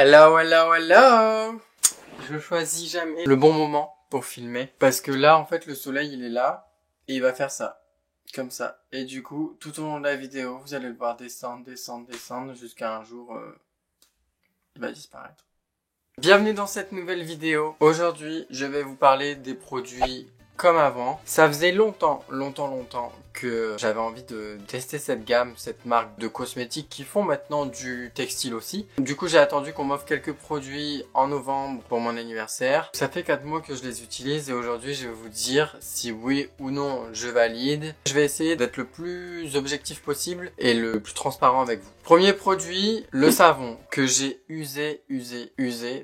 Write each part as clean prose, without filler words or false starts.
Hello, hello, hello! Je choisis jamais le bon moment pour filmer. Parce que là, en fait, le soleil, il est là. Et il va faire ça. Comme ça. Et du coup, tout au long de la vidéo, vous allez le voir descendre, descendre, descendre. Jusqu'à un jour, il va disparaître. Bienvenue dans cette nouvelle vidéo. Aujourd'hui, je vais vous parler des produits comme avant. Ça faisait longtemps que j'avais envie de tester cette gamme, cette marque de cosmétiques qui font maintenant du textile aussi. Du coup, j'ai attendu qu'on m'offre quelques produits en novembre pour mon anniversaire. Ça fait 4 mois que je les utilise et aujourd'hui, je vais vous dire si oui ou non je valide. Je vais essayer d'être le plus objectif possible et le plus transparent avec vous. Premier produit, le savon que j'ai usé.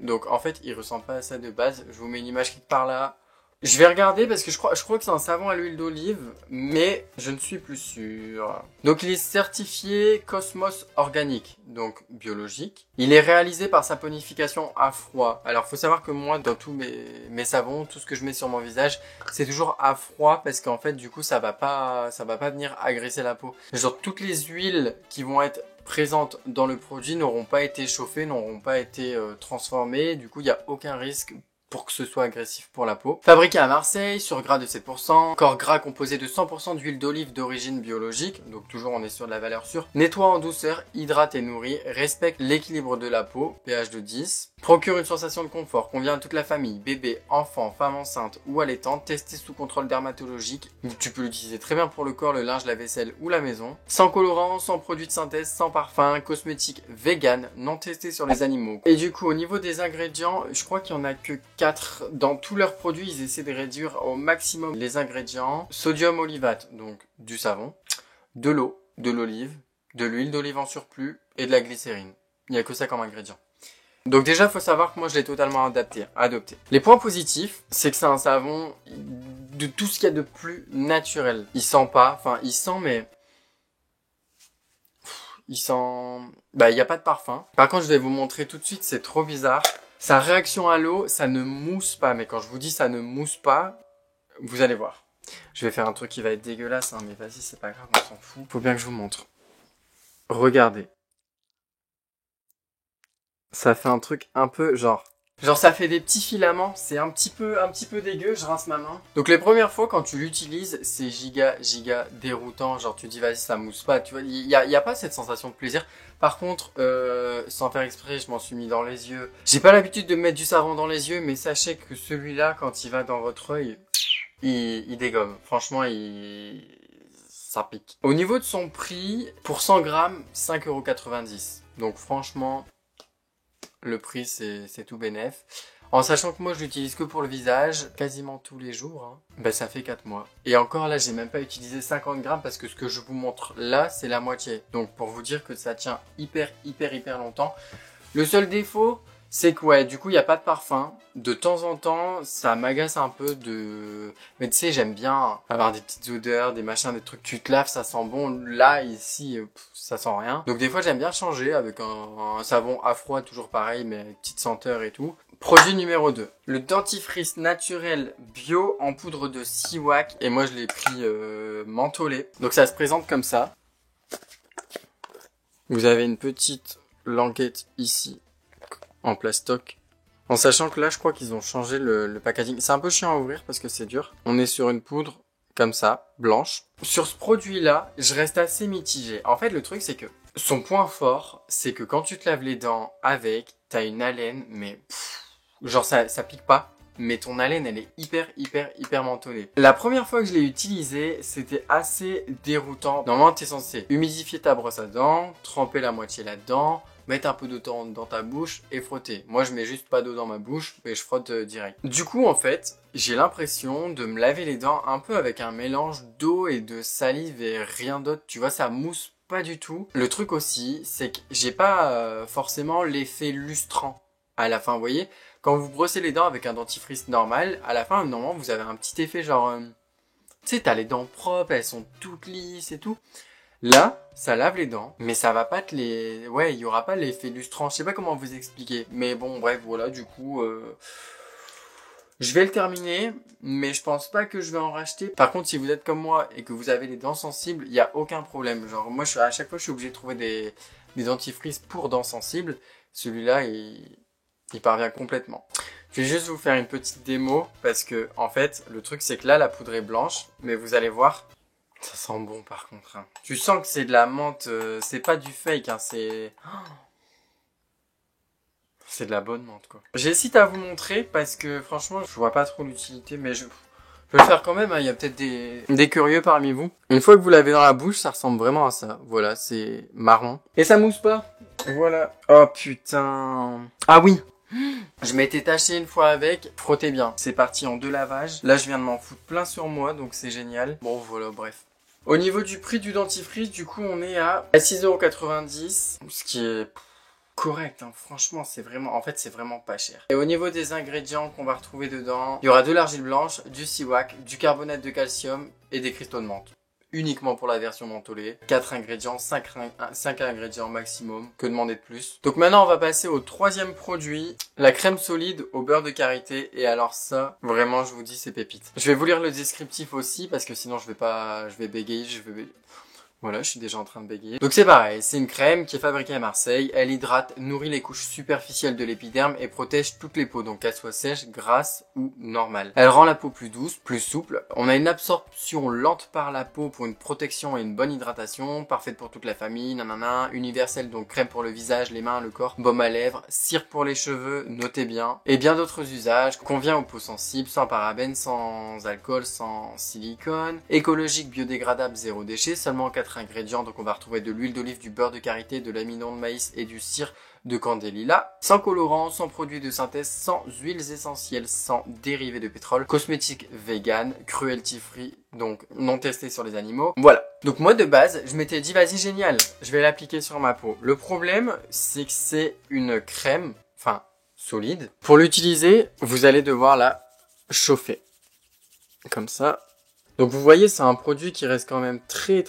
Donc en fait, il ressemble pas à ça de base. Je vous mets une image quelque part là. Je vais regarder parce que je crois que c'est un savon à l'huile d'olive, mais je ne suis plus sûr. Donc il est certifié Cosmos organique, donc biologique. Il est réalisé par saponification à froid. Alors faut savoir que moi, dans tous mes savons, tout ce que je mets sur mon visage, c'est toujours à froid parce qu'en fait du coup ça va pas venir agresser la peau. Genre toutes les huiles qui vont être présentes dans le produit n'auront pas été chauffées, n'auront pas été transformées. Du coup il n'y a aucun risque pour que ce soit agressif pour la peau. Fabriqué à Marseille, sur gras de 7%, corps gras composé de 100% d'huile d'olive d'origine biologique, donc toujours on est sur de la valeur sûre, nettoie en douceur, hydrate et nourrit, respecte l'équilibre de la peau, pH de 10, procure une sensation de confort, convient à toute la famille, bébé, enfant, femme enceinte ou allaitante, testé sous contrôle dermatologique. Tu peux l'utiliser très bien pour le corps, le linge, la vaisselle ou la maison. Sans colorant, sans produit de synthèse, sans parfum, cosmétique vegan, non testé sur les animaux. Et du coup, au niveau des ingrédients, je crois qu'il y en a que 4 dans tous leurs produits. Ils essaient de réduire au maximum les ingrédients. Sodium olivate, donc du savon, de l'eau, de l'olive, de l'huile d'olive en surplus et de la glycérine. Il n'y a que ça comme ingrédient. Donc déjà, faut savoir que moi, je l'ai totalement adopté. Les points positifs, c'est que c'est un savon de tout ce qu'il y a de plus naturel. Il sent pas, enfin, il sent, mais... Il sent... Bah, il n'y a pas de parfum. Par contre, je vais vous montrer tout de suite, c'est trop bizarre. Sa réaction à l'eau, ça ne mousse pas. Mais quand je vous dis ça ne mousse pas, vous allez voir. Je vais faire un truc qui va être dégueulasse, hein, mais vas-y, c'est pas grave, on s'en fout. Faut bien que je vous montre. Regardez. Ça fait un truc un peu genre ça fait des petits filaments, c'est un petit peu dégueu, je rince ma main. Donc les premières fois quand tu l'utilises, c'est giga déroutant, genre tu dis vas-y ça mousse pas, tu vois, il y a pas cette sensation de plaisir. Par contre, sans faire exprès, je m'en suis mis dans les yeux. J'ai pas l'habitude de mettre du savon dans les yeux, mais sachez que celui-là, quand il va dans votre œil, il dégomme. Franchement, ça pique. Au niveau de son prix, pour 100 grammes, 5,90 €. Donc franchement... Le prix, c'est tout bénef. En sachant que moi, je l'utilise que pour le visage, quasiment tous les jours. Hein. Ben, ça fait 4 mois. Et encore là, j'ai même pas utilisé 50 grammes parce que ce que je vous montre là, c'est la moitié. Donc, pour vous dire que ça tient hyper longtemps. Le seul défaut, c'est que ouais, du coup, il n'y a pas de parfum. De temps en temps, ça m'agace un peu de... Mais tu sais, j'aime bien avoir des petites odeurs, des machins, des trucs, tu te laves, ça sent bon. Là, ici, ça sent rien. Donc des fois, j'aime bien changer avec un savon à froid, toujours pareil, mais avec petite senteur et tout. Produit numéro 2. Le dentifrice naturel bio en poudre de Siwak. Et moi, je l'ai pris mentholé. Donc ça se présente comme ça. Vous avez une petite languette ici. En plastoc. En sachant que là, je crois qu'ils ont changé le packaging. C'est un peu chiant à ouvrir parce que c'est dur. On est sur une poudre comme ça, blanche. Sur ce produit-là, je reste assez mitigé. En fait, le truc, c'est que son point fort, c'est que quand tu te laves les dents avec, t'as une haleine, mais genre ça pique pas. Mais ton haleine, elle est hyper mentholée. La première fois que je l'ai utilisé, c'était assez déroutant. Normalement, t'es censé humidifier ta brosse à dents, tremper la moitié là-dedans, mettre un peu d'eau dans ta bouche et frotter. Moi, je mets juste pas d'eau dans ma bouche, mais je frotte direct. Du coup, en fait, j'ai l'impression de me laver les dents un peu avec un mélange d'eau et de salive et rien d'autre. Tu vois, ça mousse pas du tout. Le truc aussi, c'est que j'ai pas forcément l'effet lustrant à la fin, vous voyez. Quand vous brossez les dents avec un dentifrice normal, à la fin, normalement, vous avez un petit effet genre... tu sais, t'as les dents propres, elles sont toutes lisses et tout. Là, ça lave les dents, mais ça va pas te les... Ouais, il y aura pas l'effet lustrant. Je sais pas comment vous expliquer. Mais bon, bref, voilà, du coup... Je vais le terminer, mais je pense pas que je vais en racheter. Par contre, si vous êtes comme moi et que vous avez les dents sensibles, il y a aucun problème. Genre, moi, à chaque fois, je suis obligé de trouver des dentifrices pour dents sensibles. Celui-là, il parvient complètement. Je vais juste vous faire une petite démo parce que, en fait, le truc c'est que là, la poudre est blanche, mais vous allez voir, ça sent bon par contre. Hein. Tu sens que c'est de la menthe, c'est pas du fake, hein, c'est de la bonne menthe quoi. J'hésite à vous montrer parce que franchement, je vois pas trop l'utilité, mais je vais le faire quand même. Hein. Il y a peut-être des curieux parmi vous. Une fois que vous l'avez dans la bouche, ça ressemble vraiment à ça. Voilà, c'est marron et ça mousse pas. Voilà. Oh putain. Ah oui. Je m'étais taché une fois avec, frottez bien. C'est parti en 2 lavages. Là, je viens de m'en foutre plein sur moi, donc c'est génial. Bon, voilà, bref. Au niveau du prix du dentifrice, du coup, on est à 6,90 €, ce qui est correct, hein. Franchement, c'est vraiment pas cher. Et au niveau des ingrédients qu'on va retrouver dedans, il y aura de l'argile blanche, du siwak, du carbonate de calcium et des cristaux de menthe. Uniquement pour la version mentholée. 4 ingrédients, 5 ingrédients maximum. Que demander de plus? Donc maintenant, on va passer au 3e produit. La crème solide au beurre de karité. Et alors ça, vraiment, je vous dis, c'est pépite. Je vais vous lire le descriptif aussi, parce que sinon, je vais bégayer, Voilà, je suis déjà en train de bégayer. Donc c'est pareil, c'est une crème qui est fabriquée à Marseille. Elle hydrate, nourrit les couches superficielles de l'épiderme et protège toutes les peaux, donc qu'elles soient sèches, grasses ou normales. Elle rend la peau plus douce, plus souple. On a une absorption lente par la peau pour une protection et une bonne hydratation. Parfaite pour toute la famille, nanana. Universelle, donc crème pour le visage, les mains, le corps. Baume à lèvres, cire pour les cheveux, notez bien. Et bien d'autres usages. Convient aux peaux sensibles, sans parabènes, sans alcool, sans silicone. Écologique, biodégradable, zéro déchet. Seulement 4 ingrédients, donc on va retrouver de l'huile d'olive, du beurre de karité, de l'amidon de maïs et du cire de candélila, sans colorant, sans produits de synthèse, sans huiles essentielles, sans dérivés de pétrole, cosmétique vegan, cruelty free, donc non testé sur les animaux. Voilà. Donc moi de base, je m'étais dit vas-y génial, je vais l'appliquer sur ma peau. Le problème, c'est que c'est une crème, enfin solide. Pour l'utiliser, vous allez devoir la chauffer. Comme ça. Donc vous voyez, c'est un produit qui reste quand même très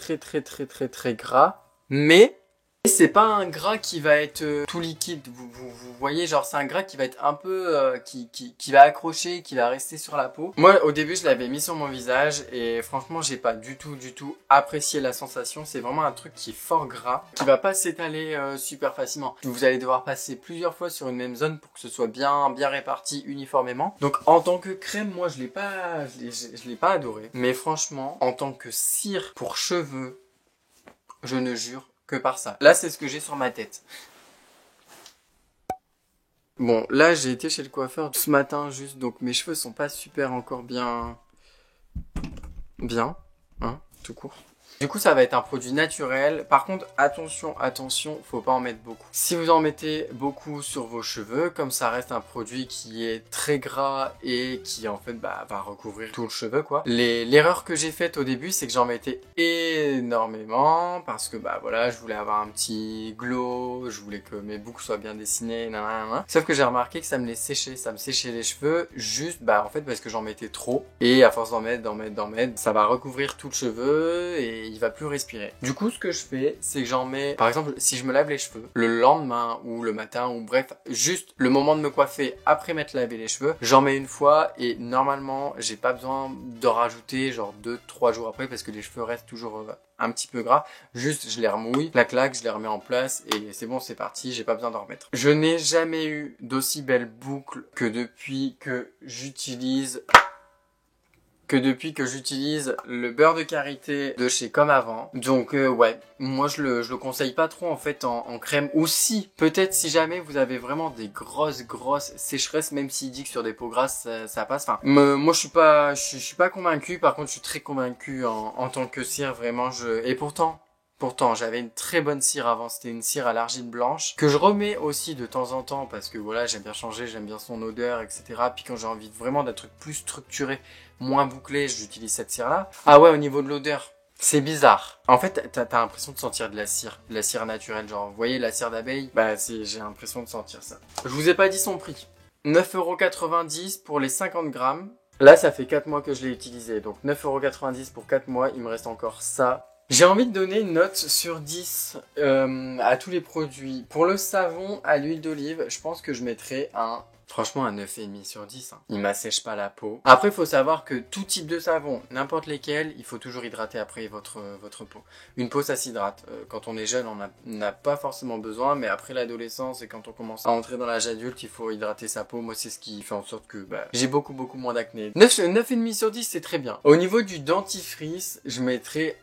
gras, mais c'est pas un gras qui va être tout liquide. Vous voyez, genre c'est un gras qui va être un peu qui va accrocher, qui va rester sur la peau. Moi au début je l'avais mis sur mon visage et franchement j'ai pas du tout apprécié la sensation. C'est vraiment un truc qui est fort gras, qui va pas s'étaler super facilement. Vous allez devoir passer plusieurs fois sur une même zone pour que ce soit bien réparti uniformément. Donc en tant que crème, moi je l'ai pas adoré. Mais franchement, en tant que cire pour cheveux, je ne jure que par ça. Là, c'est ce que j'ai sur ma tête. Bon, là, j'ai été chez le coiffeur ce matin juste, donc mes cheveux sont pas super encore bien, hein, tout court. Du coup, ça va être un produit naturel. Par contre, attention, faut pas en mettre beaucoup. Si vous en mettez beaucoup sur vos cheveux, comme ça reste un produit qui est très gras et qui en fait va recouvrir tout le cheveu quoi. L'erreur que j'ai faite au début, c'est que j'en mettais énormément parce que voilà, je voulais avoir un petit glow, je voulais que mes boucles soient bien dessinées, nanana. Sauf que j'ai remarqué que ça me les séchait, ça me séchait les cheveux juste en fait parce que j'en mettais trop et à force d'en mettre, ça va recouvrir tout le cheveu et il va plus respirer. Du coup, ce que je fais, c'est que j'en mets, par exemple, si je me lave les cheveux, le lendemain ou le matin ou bref, juste le moment de me coiffer après m'être lavé les cheveux, j'en mets une fois et normalement, j'ai pas besoin d'en rajouter genre 2-3 jours après parce que les cheveux restent toujours un petit peu gras. Juste, je les remouille, clac, je les remets en place et c'est bon, c'est parti, j'ai pas besoin d'en remettre. Je n'ai jamais eu d'aussi belle boucle que depuis que j'utilise le beurre de karité de chez Comme Avant. Donc ouais, moi je le conseille pas trop en fait en crème. Ou si, peut-être si jamais vous avez vraiment des grosses sécheresses, même s'il dit que sur des peaux grasses ça passe. Enfin, moi je suis pas convaincu. Par contre, je suis très convaincu en tant que cire. Vraiment, et pourtant, j'avais une très bonne cire avant, c'était une cire à l'argile blanche, que je remets aussi de temps en temps, parce que voilà, j'aime bien changer, j'aime bien son odeur, etc. Puis quand j'ai envie vraiment d'un truc plus structuré, moins bouclé, j'utilise cette cire-là. Ah ouais, au niveau de l'odeur, c'est bizarre. En fait, t'as l'impression de sentir de la cire naturelle, genre, vous voyez la cire d'abeille? J'ai l'impression de sentir ça. Je vous ai pas dit son prix. 9,90 € pour les 50 grammes. Là, ça fait 4 mois que je l'ai utilisé, donc 9,90 € pour 4 mois, il me reste encore ça J'ai envie de donner une note sur 10 à tous les produits. Pour le savon à l'huile d'olive, je pense que je mettrais franchement un 9,5 sur 10. Hein. Il m'assèche pas la peau. Après, il faut savoir que tout type de savon, n'importe lesquels, il faut toujours hydrater après votre peau. Une peau, ça s'hydrate. Quand on est jeune, on n'a pas forcément besoin, mais après l'adolescence et quand on commence à entrer dans l'âge adulte, il faut hydrater sa peau. Moi, c'est ce qui fait en sorte que j'ai beaucoup moins d'acné. 9,5 sur 10, c'est très bien. Au niveau du dentifrice, je mettrais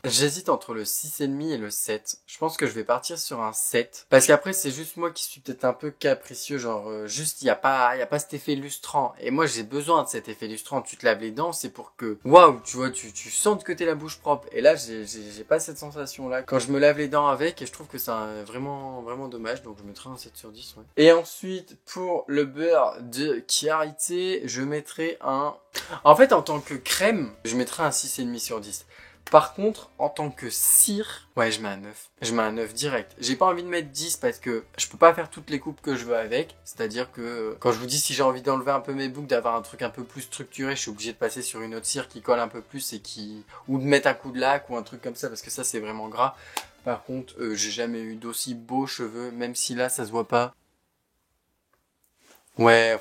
J'hésite entre le 6,5 et le 7. Je pense que je vais partir sur un 7. Parce qu'après, c'est juste moi qui suis peut-être un peu capricieux, genre juste il y a pas cet effet lustrant. Et moi, j'ai besoin de cet effet lustrant. Tu te laves les dents, c'est pour que waouh, tu vois, tu sentes que t'es la bouche propre. Et là, j'ai pas cette sensation là quand je me lave les dents avec, et je trouve que c'est vraiment dommage. Donc je mettrai un 7 sur 10, ouais. Et ensuite, pour le beurre de karité, je mettrai en fait, en tant que crème, je mettrai un 6,5 sur 10. Par contre, en tant que cire, ouais, je mets un 9. Je mets un 9 direct. J'ai pas envie de mettre 10 parce que je peux pas faire toutes les coupes que je veux avec. C'est-à-dire que quand je vous dis si j'ai envie d'enlever un peu mes boucles, d'avoir un truc un peu plus structuré, je suis obligé de passer sur une autre cire qui colle un peu plus ou de mettre un coup de lac ou un truc comme ça parce que ça c'est vraiment gras. Par contre, j'ai jamais eu d'aussi beaux cheveux, même si là ça se voit pas. Ouais.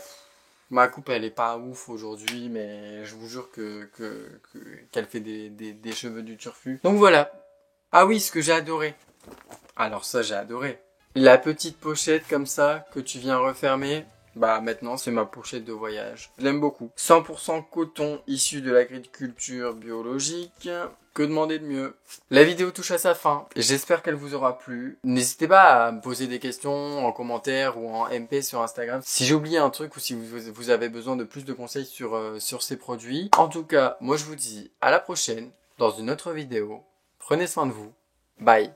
Ma coupe, elle est pas ouf aujourd'hui, mais je vous jure qu'elle fait des cheveux du turfu. Donc voilà. Ah oui, ce que j'ai adoré. Alors ça, j'ai adoré. La petite pochette comme ça, que tu viens refermer. Bah maintenant, c'est ma pochette de voyage. Je l'aime beaucoup. 100% coton issu de l'agriculture biologique. Que demander de mieux? La vidéo touche à sa fin. J'espère qu'elle vous aura plu. N'hésitez pas à me poser des questions en commentaire ou en MP sur Instagram. Si j'ai oublié un truc ou si vous avez besoin de plus de conseils sur ces produits. En tout cas, moi je vous dis à la prochaine dans une autre vidéo. Prenez soin de vous. Bye.